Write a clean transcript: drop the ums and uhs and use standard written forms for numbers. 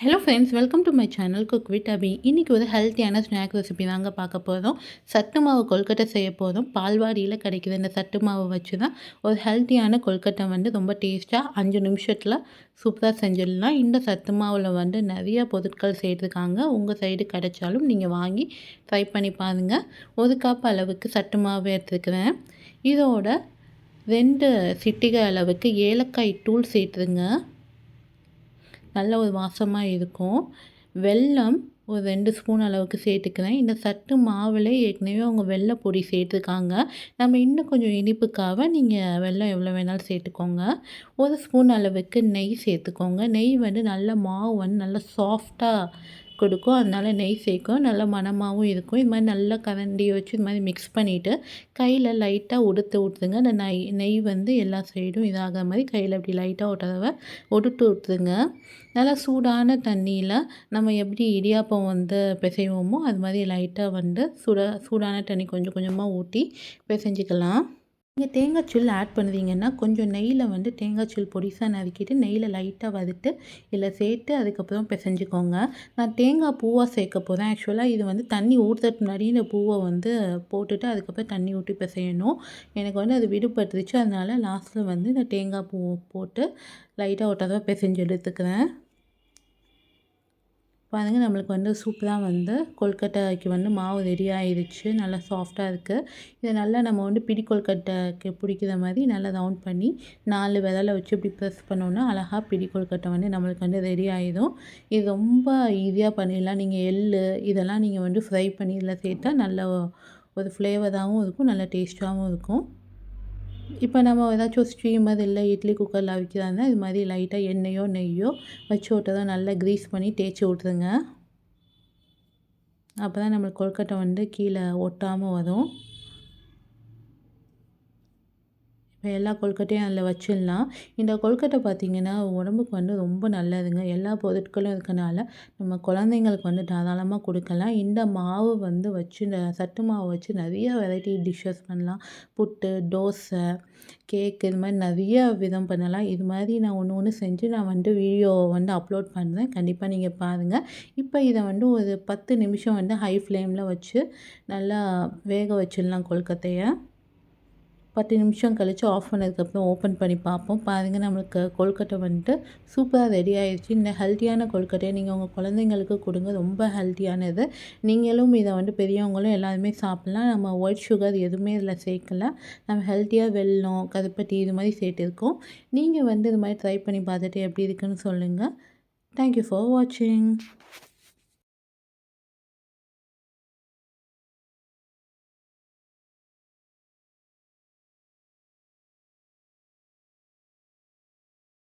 Hello friends, welcome to my channel cook with Abhi. இன்றைக்கி ஒரு ஹெல்த்தியான ஸ்நாக் ரெசிபி தாங்க பார்க்க போகிறோம். சத்து மாவு கொழுக்கட்டை செய்ய போதும். பால்வாடியில் கிடைக்கிற இந்த சத்து மாவை வச்சு தான் ஒரு ஹெல்த்தியான கொழுக்கட்டை ரொம்ப டேஸ்ட்டாக 5 நிமிஷத்தில் சூப்பராக செஞ்சிடலாம். இந்த சத்து மாவில் நிறைய பொருட்கள் சேர்த்துருக்காங்க. உங்கள் சைடு கிடைச்சாலும் நீங்கள் வாங்கி ட்ரை பண்ணி பாருங்கள். 1 கப் அளவுக்கு சத்து மாவு எடுத்துக்கிறேன். இதோட 2 சிட்டிகை அளவுக்கு ஏலக்காய் தூள் சேர்த்துருங்க. நல்ல ஒரு வாசமாக இருக்கும். வெல்லம் ஒரு 2 ஸ்பூன் அளவுக்கு சேர்த்துக்கிறேன். இந்த சத்து மாவில் ஏற்கனவே அவங்க வெல்ல பொடி சேர்த்துருக்காங்க. நம்ம இன்னும் கொஞ்சம் இனிப்புக்காக நீங்கள் வெல்லம் எவ்வளோ வேணாலும் சேர்த்துக்கோங்க. 1 ஸ்பூன் அளவுக்கு நெய் சேர்த்துக்கோங்க. நெய் நல்ல மாவு நல்லா சாஃப்டாக கொடுக்கும். அதனால் நெய் சேர்க்கும். நல்ல மணமாகவும் இருக்கும். இது மாதிரி நல்லா கரண்டியை வச்சு இது மாதிரி மிக்ஸ் பண்ணிவிட்டு கையில் லைட்டாக உடுத்து விட்ருங்க. அந்த நெய் எல்லா சைடும் இதாகிற மாதிரி கையில் அப்படி லைட்டாக ஒரு தடவை உடுத்து விட்ருங்க. நல்லா சூடான தண்ணியில் நம்ம எப்படி இடியாப்பம் பிசைவோமோ அது மாதிரி லைட்டாக சூடான தண்ணி கொஞ்சம் கொஞ்சமாக ஊற்றி பிசைஞ்சிக்கலாம். நீங்கள் தேங்காய் சில் ஆட் பண்ணுறீங்கன்னா கொஞ்சம் நெய்யில் தேங்காய் சில் பொடிசாக நறுக்கிட்டு நெய்யில் லைட்டாக வறுத்து இதில் சேர்த்து அதுக்கப்புறம் பிசைஞ்சிக்கோங்க. நான் தேங்காய் பூவாக சேர்க்க போகிறேன். ஆக்சுவலாக இது தண்ணி ஊற்றுறதுக்கு முன்னாடி இந்த பூவை போட்டுட்டு அதுக்கப்புறம் தண்ணி ஊற்றி பிசையணும். எனக்கு அது விடுபட்டுருச்சு. அதனால் லாஸ்ட்டில் இந்த தேங்காய் பூவை போட்டு லைட்டாக ஒரு தடவை பிசைஞ்சு எடுத்துக்கிறேன். பாருங்கள், நம்மளுக்கு சூப்பராக கொழுக்கட்டைக்கு மாவு ரெடி ஆயிடுச்சு. நல்லா சாஃப்டாக இருக்குது. இதை நல்லா நம்ம பிடி கொழுக்கட்டைக்கு பிடிக்கிற மாதிரி நல்லா ரவுண்ட் பண்ணி 4 விரலை வச்சு இப்படி ப்ரெஸ் பண்ணோன்னா அழகாக பிடி கொழுக்கட்டை நம்மளுக்கு ரெடி ஆகிடும். இது ரொம்ப ஈஸியாக பண்ணிடலாம். நீங்கள் எள் இதெல்லாம் நீங்கள் ஃப்ரை பண்ணி இதில் சேர்த்தா நல்ல ஒரு ஃப்ளேவராகவும் இருக்கும், நல்ல டேஸ்ட்டாகவும் இருக்கும். இப்போ நம்ம ஏதாச்சும் ஸ்டீமர் இல்லை இட்லி குக்கரில் அவிக்கிறாங்க, இது மாதிரி லைட்டாக எண்ணெயோ நெய்யோ வச்சு விட்டதான் நல்லா க்ரீஸ் பண்ணி தேய்ச்சி விட்ருங்க. அப்போ தான் நம்மளுக்கு கொழுக்கட்டை கீழே ஒட்டாமல் வரும். இப்போ எல்லா கொழுக்கட்டையும் அதில் வச்சிடலாம். இந்த கொழுக்கட்டை பார்த்திங்கன்னா உடம்புக்கு ரொம்ப நல்லதுங்க. எல்லா பொருட்களும் இருக்கனால நம்ம குழந்தைங்களுக்கு தாராளமாக கொடுக்கலாம். இந்த மாவு வச்சு இந்த சத்து மாவு வச்சு நிறைய வெரைட்டி டிஷ்ஷஸ் பண்ணலாம். புட்டு, தோசை, கேக் இது மாதிரி நிறைய விதம் பண்ணலாம். இது மாதிரி நான் ஒன்று செஞ்சு நான் வீடியோ அப்லோட் பண்ணுறேன். கண்டிப்பாக நீங்கள் பாருங்கள். இப்போ இதை ஒரு 10 நிமிஷம் ஹை ஃப்ளேமில் வச்சு நல்லா வேக வச்சிடலாம் கொழுக்கட்டையை. 10 நிமிஷம் கழித்து ஆஃப் பண்ணதுக்கப்புறம் ஓப்பன் பண்ணி பார்ப்போம். பாருங்கள், நம்மளுக்கு கொழுக்கட்டை சூப்பராக ரெடி ஆகிடுச்சு. இந்த ஹெல்த்தியான கொழுக்கட்டையை நீங்கள் உங்கள் குழந்தைங்களுக்கு கொடுங்க. ரொம்ப ஹெல்த்தியானது. நீங்களும் இதை பெரியவங்களும் எல்லாருமே சாப்பிட்லாம். நம்ம ஒயிட் சுகர் எதுவுமே இதில் சேர்க்கல. நம்ம ஹெல்த்தியாக வெல்லம், கருப்பட்டி இது மாதிரி சேர்த்துருக்கோம். நீங்கள் இது மாதிரி ட்ரை பண்ணி பார்த்துட்டு எப்படி இருக்குன்னு சொல்லுங்கள். தேங்க்யூ ஃபார் வாட்சிங்.